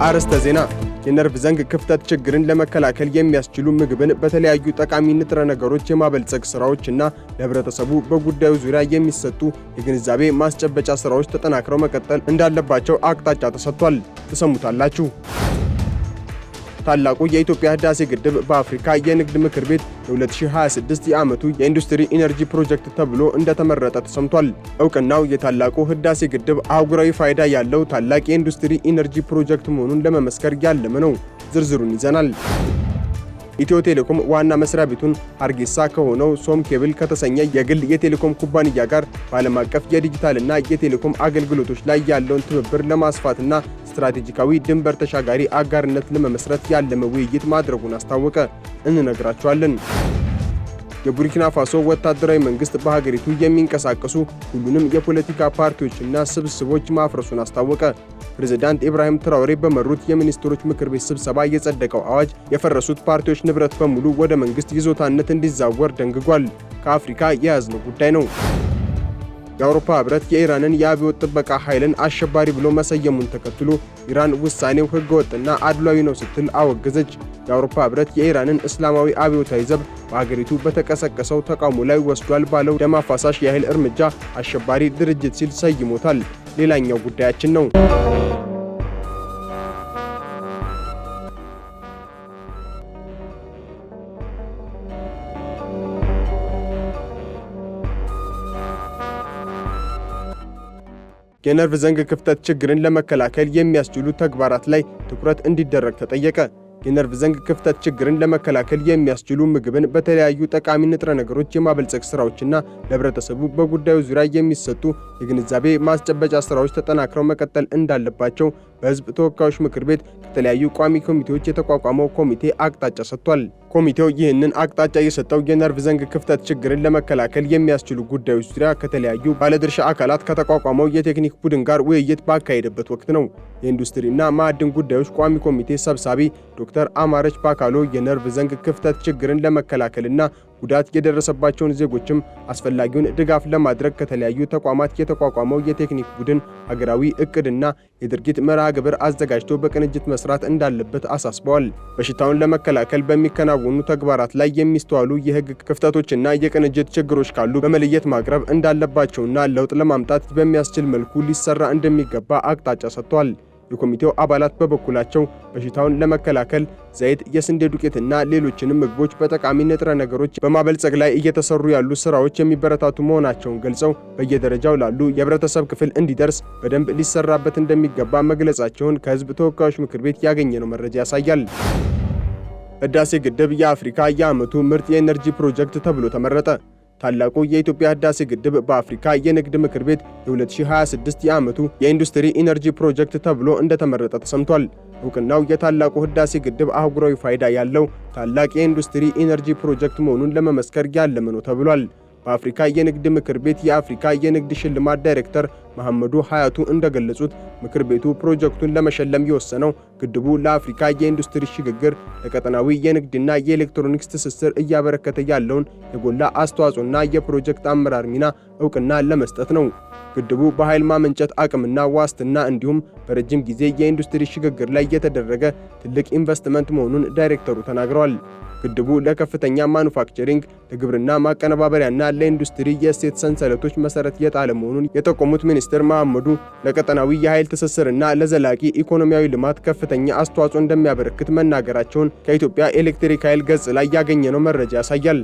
አርዕስተ ዜና። የነርቭ ዘንግ ክፍተት ችግርን ለመከላከል የሚያስችሉ ምግብን በተለያዩ ጠቃሚ ንጥረ ነገሮች የማበልጸግ ስራዎችና ለህብረተሰቡ በጉዳዩ ዙሪያ የሚሰጡ የግንዛቤ ማስጨበጫ ስራዎች ተጠናክረው መቀጠል እንዳለባቸው አቅጣጫ ተሰጥቷል። ተሰሙታላችሁ። ታላቁ የኢትዮጵያ ህዳሴ ግድብ በአፍሪካ የንግድ ምክር ቤት የ2026 የዓመቱ የኢንዱስትሪ ኢነርጂ ፕሮጀክት ተብሎ እንደተመረጠ ተሰምቷል። እውቅናው የታላቁ ህዳሴ ግድብ አህጉራዊ ፋይዳ ያለው ታላቅ የኢንዱስትሪ ኢነርጂ ፕሮጀክት መሆኑን ለመመስከር ያለመ ነው። ዝርዝሩን ይዘናል። ኢትዮ ቴሌኮም ዋና መስሪያ ቤቱን ሀርጌሳ ከሆነው ሶም ኬብል ከተሰኘ የግል የቴሌኮም ኩባንያ ጋር በዓለም አቀፍ የዲጂታልና የቴሌኮም አገልግሎቶች ላይ ያለውን ትብብር ለማስፋትና ስትራቴጂካዊ ድንበር ተሻጋሪ አጋርነት ለመመስረት ያለመ ውይይት ማድረጉን አስታወቀ። እንነግራቸዋለን። የቡርኪና ፋሶ ወታደራዊ መንግስት በሀገሪቱ የሚንቀሳቀሱ ሁሉንም የፖለቲካ ፓርቲዎችና ስብስቦች ማፍረሱን አስታወቀ። ፕሬዝዳንት ኢብራሂም ትራኦሬ በመሩት የሚኒስትሮች ምክር ቤት ስብሰባ የጸደቀው አዋጅ የፈረሱት ፓርቲዎች ንብረት በሙሉ ወደ መንግስት ይዞታነት እንዲዛወር ደንግጓል። ከአፍሪካ የያዝነው ጉዳይ ነው። የአውሮፓ ህብረት የኢራንን የአብዮት ጥበቃ ኃይልን አሸባሪ ብሎ መሰየሙን ተከትሎ ኢራን ውሳኔው ህገወጥና አድሏዊ ነው ስትል አወገዘች። የአውሮፓ ህብረት የኢራንን እስላማዊ አብዮታዊ ዘብ በሀገሪቱ በተቀሰቀሰው ተቃውሞ ላይ ወስዷል ባለው ደም አፋሳሽ የኃይል እርምጃ አሸባሪ ድርጅት ሲል ሰይሞታል። ሌላኛው ጉዳያችን ነው። የነርቭ ዘንግ ክፍተት ችግርን ለመከላከል የሚያስችሉ ተግባራት ላይ ትኩረት እንዲደረግ ተጠየቀ። የነርቭ ዘንግ ክፍተት ችግርን ለመከላከል የሚያስችሉ ምግብን በተለያዩ ጠቃሚ ንጥረ ነገሮች የማበልጸግ ስራዎችና ለህብረተሰቡ በጉዳዩ ዙሪያ የሚሰጡ የግንዛቤ ማስጨበጫ ስራዎች ተጠናክረው መቀጠል እንዳለባቸው በህዝብ ተወካዮች ምክር ቤት ከተለያዩ ቋሚ ኮሚቴዎች የተቋቋመው ኮሚቴ አቅጣጫ ሰጥቷል። ኮሚቴው ይህንን አቅጣጫ የሰጠው የነርቭ ዘንግ ክፍተት ችግርን ለመከላከል የሚያስችሉ ጉዳዮች ዙሪያ ከተለያዩ ባለድርሻ አካላት ከተቋቋመው የቴክኒክ ቡድን ጋር ውይይት ባካሄደበት ወቅት ነው። የኢንዱስትሪና ማዕድን ጉዳዮች ቋሚ ኮሚቴ ሰብሳቢ ዶክተር አማረች ባካሎ የነርቭ ዘንግ ክፍተት ችግርን ለመከላከልና ጉዳት የደረሰባቸውን ዜጎችም አስፈላጊውን ድጋፍ ለማድረግ ከተለያዩ ተቋማት የተቋቋመው የቴክኒክ ቡድን ሀገራዊ እቅድና የድርጊት መርሃ ግብር አዘጋጅቶ በቅንጅት መስራት እንዳለበት አሳስበዋል። በሽታውን ለመከላከል በሚከናወኑ ተግባራት ላይ የሚስተዋሉ የህግ ክፍተቶችና የቅንጅት ችግሮች ካሉ በመለየት ማቅረብ እንዳለባቸውና ለውጥ ለማምጣት በሚያስችል መልኩ ሊሰራ እንደሚገባ አቅጣጫ ሰጥቷል። የኮሚቴው አባላት በበኩላቸው በሽታውን ለመከላከል ዘይት፣ የስንዴ ዱቄትና ሌሎችንም ምግቦች በጠቃሚ ንጥረ ነገሮች በማበልጸግ ላይ እየተሰሩ ያሉ ስራዎች የሚበረታቱ መሆናቸውን ገልጸው በየደረጃው ላሉ የህብረተሰብ ክፍል እንዲደርስ በደንብ ሊሰራበት እንደሚገባ መግለጻቸውን ከህዝብ ተወካዮች ምክር ቤት ያገኘነው መረጃ ያሳያል። ህዳሴ ግድብ የአፍሪካ የዓመቱ ምርጥ የኤነርጂ ፕሮጀክት ተብሎ ተመረጠ። ታላቁ የኢትዮጵያ ህዳሴ ግድብ በአፍሪካ የንግድ ምክር ቤት የ2026 የዓመቱ የኢንዱስትሪ ኢነርጂ ፕሮጀክት ተብሎ እንደተመረጠ ተሰምቷል። እውቅናው የታላቁ ህዳሴ ግድብ አህጉራዊ ፋይዳ ያለው ታላቅ የኢንዱስትሪ ኢነርጂ ፕሮጀክት መሆኑን ለመመስከር ያለመ ነው ተብሏል። በአፍሪካ የንግድ ምክር ቤት የአፍሪካ የንግድ ሽልማት ዳይሬክተር መሐመዱ ሀያቱ እንደገለጹት ምክር ቤቱ ፕሮጀክቱን ለመሸለም የወሰነው ግድቡ ለአፍሪካ የኢንዱስትሪ ሽግግር፣ ለቀጠናዊ የንግድና የኤሌክትሮኒክስ ትስስር እያበረከተ ያለውን የጎላ አስተዋጽኦና የፕሮጀክት አመራር ሚና እውቅና ለመስጠት ነው። ግድቡ በኃይል ማመንጨት አቅምና ዋስትና እንዲሁም በረጅም ጊዜ የኢንዱስትሪ ሽግግር ላይ የተደረገ ትልቅ ኢንቨስትመንት መሆኑን ዳይሬክተሩ ተናግረዋል። ግድቡ ለከፍተኛ ማኑፋክቸሪንግ፣ ለግብርና ማቀነባበሪያና ለኢንዱስትሪ የእሴት ሰንሰለቶች መሰረት የጣለ መሆኑን የጠቆሙት ሚኒስትር መሐመዱ ለቀጠናዊ የኃይል ትስስርና ለዘላቂ ኢኮኖሚያዊ ልማት ከፍተኛ አስተዋጽኦ እንደሚያበረክት መናገራቸውን ከኢትዮጵያ ኤሌክትሪክ ኃይል ገጽ ላይ ያገኘነው መረጃ ያሳያል።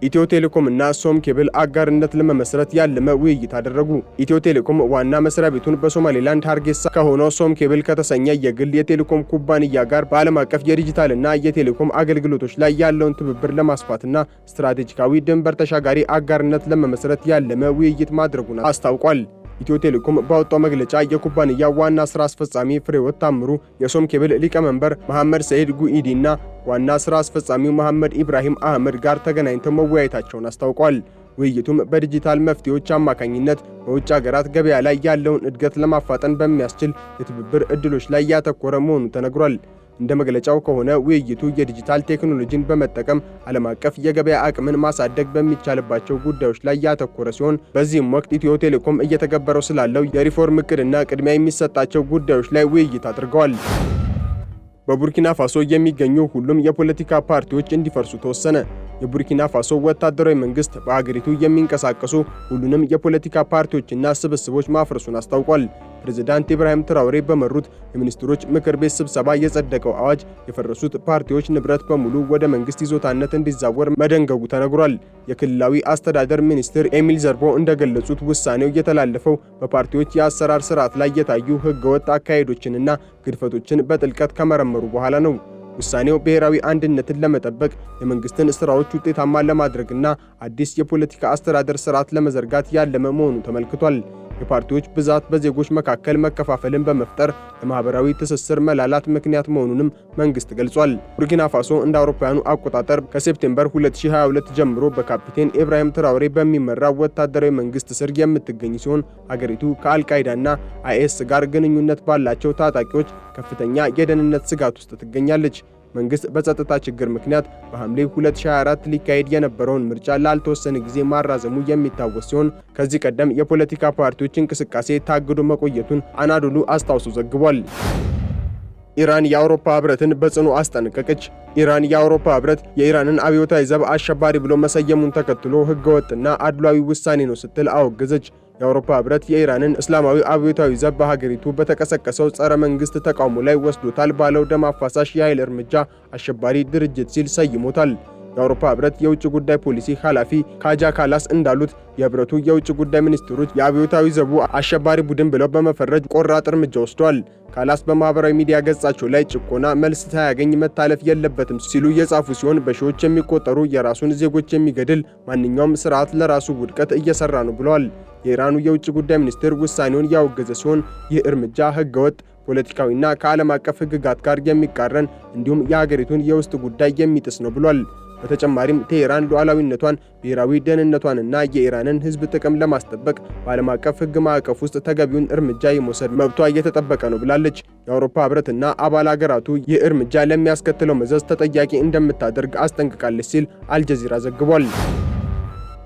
ኢትዮ ቴሌኮም እና ሶም ኬብል አጋርነት ለመመስረት ያለመ ውይይት አደረጉ። ኢትዮ ቴሌኮም ዋና መስሪያ ቤቱን በሶማሌላንድ ሀርጌሳ ከሆነው ሶም ኬብል ከተሰኘ የግል የቴሌኮም ኩባንያ ጋር በዓለም አቀፍ የዲጂታልና የቴሌኮም አገልግሎቶች ላይ ያለውን ትብብር ለማስፋትና ስትራቴጂካዊ ድንበር ተሻጋሪ አጋርነት ለመመስረት ያለመ ውይይት ማድረጉን አስታውቋል። ኢትዮ ቴሌኮም ባወጣው መግለጫ የኩባንያው ዋና ስራ አስፈጻሚ ፍሬህይወት ታምሩ፣ የሶም ኬብል ሊቀመንበር መሐመድ ሰይድ ጉኢዲና ዋና ስራ አስፈጻሚው መሐመድ ኢብራሂም አህመድ ጋር ተገናኝተው መወያየታቸውን አስታውቋል። ውይይቱም በዲጂታል መፍትሄዎች አማካኝነት በውጭ ሀገራት ገበያ ላይ ያለውን እድገት ለማፋጠን በሚያስችል የትብብር እድሎች ላይ ያተኮረ መሆኑ ተነግሯል። እንደ መግለጫው ከሆነ ውይይቱ የዲጂታል ቴክኖሎጂን በመጠቀም ዓለም አቀፍ የገበያ አቅምን ማሳደግ በሚቻልባቸው ጉዳዮች ላይ ያተኮረ ሲሆን በዚህም ወቅት ኢትዮ ቴሌኮም እየተገበረው ስላለው የሪፎርም እቅድና ቅድሚያ የሚሰጣቸው ጉዳዮች ላይ ውይይት አድርገዋል። በቡርኪና ፋሶ የሚገኙ ሁሉም የፖለቲካ ፓርቲዎች እንዲፈርሱ ተወሰነ። የቡርኪና ፋሶ ወታደራዊ መንግስት በአገሪቱ የሚንቀሳቀሱ ሁሉንም የፖለቲካ ፓርቲዎችና ስብስቦች ማፍረሱን አስታውቋል። ፕሬዝዳንት ኢብራሂም ትራውሬ በመሩት የሚኒስትሮች ምክር ቤት ስብሰባ የጸደቀው አዋጅ የፈረሱት ፓርቲዎች ንብረት በሙሉ ወደ መንግስት ይዞታነት እንዲዛወር መደንገጉ ተነግሯል። የክልላዊ አስተዳደር ሚኒስትር ኤሚል ዘርቦ እንደገለጹት ውሳኔው የተላለፈው በፓርቲዎች የአሰራር ስርዓት ላይ የታዩ ህገወጥ አካሄዶችንና ግድፈቶችን በጥልቀት ከመረመሩ በኋላ ነው። ውሳኔው ብሔራዊ አንድነትን ለመጠበቅ የመንግስትን ስራዎች ውጤታማ ለማድረግና አዲስ የፖለቲካ አስተዳደር ስርዓት ለመዘርጋት ያለመ መሆኑ ተመልክቷል። የፓርቲዎች ብዛት በዜጎች መካከል መከፋፈልን በመፍጠር ለማህበራዊ ትስስር መላላት ምክንያት መሆኑንም መንግስት ገልጿል። ቡርኪና ፋሶ እንደ አውሮፓውያኑ አቆጣጠር ከሴፕቴምበር 2022 ጀምሮ በካፒቴን ኢብራሂም ትራውሬ በሚመራው ወታደራዊ መንግስት ስር የምትገኝ ሲሆን አገሪቱ ከአልቃይዳና አይኤስ ጋር ግንኙነት ባላቸው ታጣቂዎች ከፍተኛ የደህንነት ስጋት ውስጥ ትገኛለች። መንግስት በጸጥታ ችግር ምክንያት በሐምሌ 2024 ሊካሄድ የነበረውን ምርጫ ላልተወሰነ ጊዜ ማራዘሙ የሚታወስ ሲሆን ከዚህ ቀደም የፖለቲካ ፓርቲዎች እንቅስቃሴ ታግዶ መቆየቱን አናዶሉ አስታውሶ ዘግቧል። ኢራን የአውሮፓ ህብረትን በጽኑ አስጠነቀቀች። ኢራን የአውሮፓ ህብረት የኢራንን አብዮታዊ ዘብ አሸባሪ ብሎ መሰየሙን ተከትሎ ህገወጥና አድሏዊ ውሳኔ ነው ስትል አወገዘች። የአውሮፓ ህብረት የኢራንን እስላማዊ አብዮታዊ ዘብ በሀገሪቱ በተቀሰቀሰው ጸረ መንግስት ተቃውሞ ላይ ወስዶታል ባለው ደም አፋሳሽ የኃይል እርምጃ አሸባሪ ድርጅት ሲል ሰይሞታል። የአውሮፓ ህብረት የውጭ ጉዳይ ፖሊሲ ኃላፊ ካጃ ካላስ እንዳሉት የህብረቱ የውጭ ጉዳይ ሚኒስትሮች የአብዮታዊ ዘቡ አሸባሪ ቡድን ብለው በመፈረጅ ቆራጥ እርምጃ ወስደዋል። ካላስ በማህበራዊ ሚዲያ ገጻቸው ላይ ጭቆና መልስ ሳያገኝ መታለፍ የለበትም ሲሉ የጻፉ ሲሆን በሺዎች የሚቆጠሩ የራሱን ዜጎች የሚገድል ማንኛውም ስርዓት ለራሱ ውድቀት እየሰራ ነው ብለዋል። የኢራኑ የውጭ ጉዳይ ሚኒስትር ውሳኔውን ያወገዘ ሲሆን ይህ እርምጃ ህገወጥ፣ ፖለቲካዊና ከዓለም አቀፍ ህግጋት ጋር የሚቃረን እንዲሁም የሀገሪቱን የውስጥ ጉዳይ የሚጥስ ነው ብሏል። በተጨማሪም ቴህራን ሉዓላዊነቷን፣ ብሔራዊ ደህንነቷንና የኢራንን ህዝብ ጥቅም ለማስጠበቅ በዓለም አቀፍ ህግ ማዕቀፍ ውስጥ ተገቢውን እርምጃ የመውሰድ መብቷ እየተጠበቀ ነው ብላለች። የአውሮፓ ህብረትና አባል ሀገራቱ ይህ እርምጃ ለሚያስከትለው መዘዝ ተጠያቂ እንደምታደርግ አስጠንቅቃለች ሲል አልጀዚራ ዘግቧል።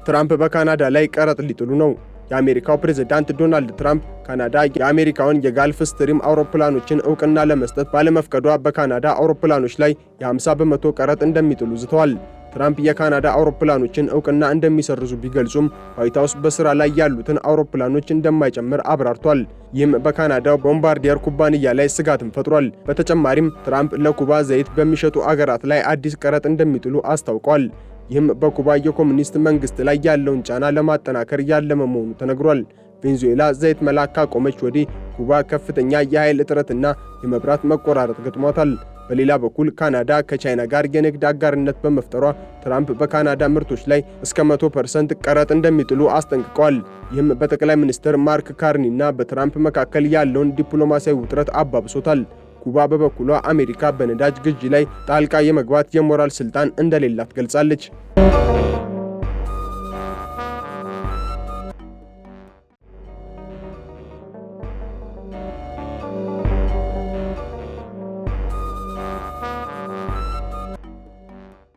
ትራምፕ በካናዳ ላይ ቀረጥ ሊጥሉ ነው። የአሜሪካው ፕሬዝዳንት ዶናልድ ትራምፕ ካናዳ የአሜሪካውን የጋልፍ ስትሪም አውሮፕላኖችን እውቅና ለመስጠት ባለመፍቀዷ በካናዳ አውሮፕላኖች ላይ የ50 በመቶ ቀረጥ እንደሚጥሉ ዝተዋል። ትራምፕ የካናዳ አውሮፕላኖችን እውቅና እንደሚሰርዙ ቢገልጹም ዋይት ሃውስ በስራ ላይ ያሉትን አውሮፕላኖች እንደማይጨምር አብራርቷል። ይህም በካናዳው ቦምባርዲየር ኩባንያ ላይ ስጋትን ፈጥሯል። በተጨማሪም ትራምፕ ለኩባ ዘይት በሚሸጡ አገራት ላይ አዲስ ቀረጥ እንደሚጥሉ አስታውቋል። ይህም በኩባ የኮሙኒስት መንግስት ላይ ያለውን ጫና ለማጠናከር ያለመ መሆኑ ተነግሯል። ቬኔዙዌላ ዘይት መላክ ካቆመች ወዲህ ኩባ ከፍተኛ የኃይል እጥረትና የመብራት መቆራረጥ ገጥሟታል። በሌላ በኩል ካናዳ ከቻይና ጋር የንግድ አጋርነት በመፍጠሯ ትራምፕ በካናዳ ምርቶች ላይ እስከ 100% ቀረጥ እንደሚጥሉ አስጠንቅቀዋል። ይህም በጠቅላይ ሚኒስትር ማርክ ካርኒና በትራምፕ መካከል ያለውን ዲፕሎማሲያዊ ውጥረት አባብሶታል። ኩባ በበኩሏ አሜሪካ በነዳጅ ግዢ ላይ ጣልቃ የመግባት የሞራል ስልጣን እንደሌላት ገልጻለች።